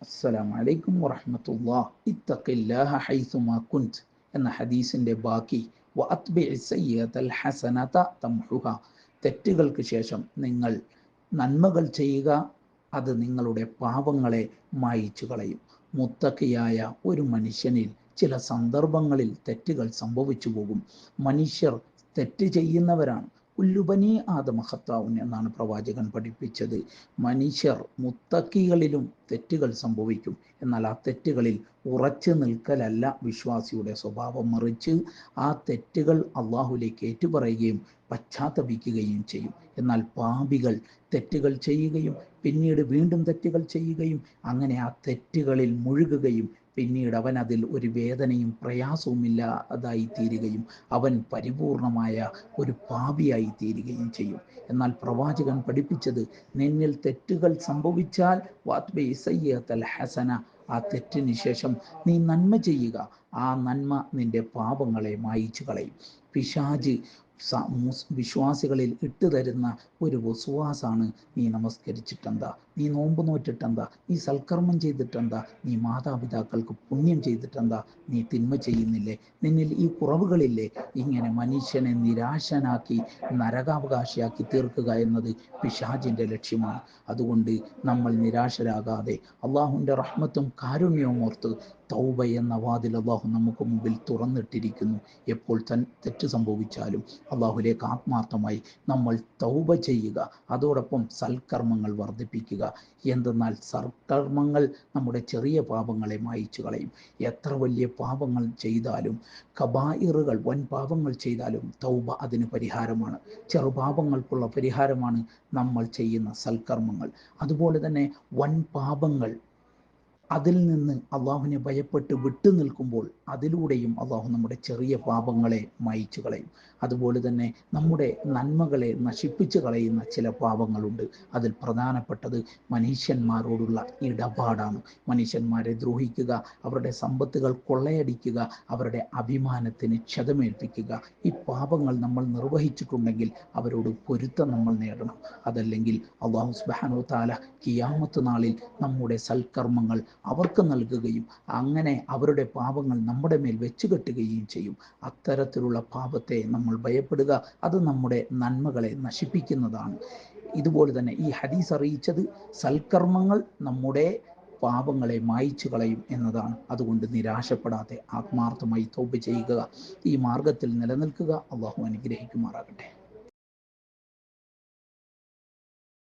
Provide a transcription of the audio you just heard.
അസ്സലാമു അലൈക്കും വറഹ്മത്തുള്ളാഹി ഇത്തഖില്ലാഹ ഹൈസുമാ കുൻത് എന്ന ഹദീസിൻ്റെ ബാക്കി വഅത്ബിഇ സയ്യിഅത്തൽ ഹസനത തംഹുഹ. തെറ്റുകൾക്ക് ശേഷം നിങ്ങൾ നന്മകൾ ചെയ്യുക, അത് നിങ്ങളുടെ പാപങ്ങളെ മായിച്ചു കളയും. മുത്തക്കിയായ ഒരു മനുഷ്യനിൽ ചില സന്ദർഭങ്ങളിൽ തെറ്റുകൾ സംഭവിച്ചു പോകും. മനുഷ്യർ തെറ്റ് ചെയ്യുന്നവരാണ്. കുല്ലുബനി ആദമ ഖത്താഉൻ എന്നാണ് പ്രവാചകൻ പഠിപ്പിച്ചത്. മനുഷ്യർ മുത്തക്കികളിലും തെറ്റുകൾ സംഭവിക്കും. എന്നാൽ ആ തെറ്റുകളിൽ ഉറച്ചു നിൽക്കലല്ല വിശ്വാസിയുടെ സ്വഭാവം, മറിച്ച് ആ തെറ്റുകൾ അള്ളാഹുലേക്ക് ഏറ്റുപറയുകയും പശ്ചാത്തപിക്കുകയും ചെയ്യും. എന്നാൽ പാപികൾ തെറ്റുകൾ ചെയ്യുകയും പിന്നീട് വീണ്ടും തെറ്റുകൾ ചെയ്യുകയും അങ്ങനെ ആ തെറ്റുകളിൽ മുഴുകുകയും പിന്നീട് അവൻ അതിൽ ഒരു വേദനയും പ്രയാസവുമില്ലാതായി തീരുകയും അവൻ പരിപൂർണമായ ഒരു പാപിയായി തീരുകയും ചെയ്യും. എന്നാൽ പ്രവാചകൻ പഠിപ്പിച്ചത്, നിന്നിൽ തെറ്റുകൾ സംഭവിച്ചാൽ വഅത്ബിഇ സയ്യിഅത്തൽ ഹസന, ആ തെറ്റിന് ശേഷം നീ നന്മ ചെയ്യുക, ആ നന്മ നിന്റെ പാപങ്ങളെ മായിച്ചു കളയും. പിശാച് വിശ്വാസികളിൽ ഇട്ടുതരുന്ന ഒരു വസ്വാസാണ്, നീ നമസ്കരിച്ചിട്ടെന്താ, നീ നോമ്പ് നോറ്റിട്ടെന്താ, നീ സൽക്കർമ്മം ചെയ്തിട്ടെന്താ, നീ മാതാപിതാക്കൾക്ക് പുണ്യം ചെയ്തിട്ടെന്താ, നീ തിന്മ ചെയ്യുന്നില്ലേ, നിന്നിൽ ഈ കുറവുകളില്ലേ. ഇങ്ങനെ മനുഷ്യനെ നിരാശനാക്കി നരകാവകാശിയാക്കി തീർക്കുക എന്നത് പിശാചിൻ്റെ ലക്ഷ്യമാണ്. അതുകൊണ്ട് നമ്മൾ നിരാശരാകാതെ അള്ളാഹുവിൻ്റെ റഹ്മത്തും കാരുണ്യവും ഓർത്ത് തൗബ എന്ന വാതിൽ അള്ളാഹു നമുക്ക് മുമ്പിൽ തുറന്നിട്ടിരിക്കുന്നു. എപ്പോൾ തെറ്റ് സംഭവിച്ചാലും അള്ളാഹുലേക്ക് ആത്മാർത്ഥമായി നമ്മൾ തൗബ ചെയ്യുക, അതോടൊപ്പം സൽക്കർമ്മങ്ങൾ വർദ്ധിപ്പിക്കുക. എന്തെന്നാൽ സൽക്കർമ്മങ്ങൾ നമ്മുടെ ചെറിയ പാപങ്ങളെ മായിച്ചു കളയും. എത്ര വലിയ പാപങ്ങൾ ചെയ്താലും, കബായിറുകൾ വൻ പാപങ്ങൾ ചെയ്താലും തൗബ അതിന് പരിഹാരമാണ്. ചെറുപാപങ്ങൾക്കുള്ള പരിഹാരമാണ് നമ്മൾ ചെയ്യുന്ന സൽക്കർമ്മങ്ങൾ. അതുപോലെ തന്നെ വൻ പാപങ്ങൾ, അതിൽ നിന്ന് അള്ളാഹുവിനെ ഭയപ്പെട്ട് വിട്ടു നിൽക്കുമ്പോൾ അതിലൂടെയും അള്ളാഹു നമ്മുടെ ചെറിയ പാപങ്ങളെ മായിച്ചു കളയും. അതുപോലെ തന്നെ നമ്മുടെ നന്മകളെ നശിപ്പിച്ചു കളയുന്ന ചില പാപങ്ങളുണ്ട്. അതിൽ പ്രധാനപ്പെട്ടത് മനുഷ്യന്മാരോടുള്ള ഇടപാടാണ്. മനുഷ്യന്മാരെ ദ്രോഹിക്കുക, അവരുടെ സമ്പത്തുകൾ കൊള്ളയടിക്കുക, അവരുടെ അഭിമാനത്തിന് ക്ഷതമേൽപ്പിക്കുക. ഈ പാപങ്ങൾ നമ്മൾ നിർവഹിച്ചിട്ടുണ്ടെങ്കിൽ അവരോട് പൊരുത്തം നമ്മൾ നേടണം. അതല്ലെങ്കിൽ അള്ളാഹു സുബ്ഹാനഹു വ തആല ഖിയാമത്ത് നാളിൽ നമ്മുടെ സൽക്കർമ്മങ്ങൾ അവർക്ക് നൽകുകയും അങ്ങനെ അവരുടെ പാപങ്ങൾ നമ്മുടെ മേൽ വെച്ചു കെട്ടുകയും ചെയ്യും. അത്തരത്തിലുള്ള പാപത്തെ നമ്മൾ ഭയപ്പെടുക, അത് നമ്മുടെ നന്മകളെ നശിപ്പിക്കുന്നതാണ്. ഇതുപോലെ തന്നെ ഈ ഹദീസ് അറിയിച്ചത് സൽക്കർമ്മങ്ങൾ നമ്മുടെ പാപങ്ങളെ മായിച്ചു കളയും എന്നതാണ്. അതുകൊണ്ട് നിരാശപ്പെടാതെ ആത്മാർത്ഥമായി തൗബ ചെയ്യുക, ഈ മാർഗത്തിൽ നിലനിൽക്കുക. അള്ളാഹു അനുഗ്രഹിക്കുമാറാകട്ടെ.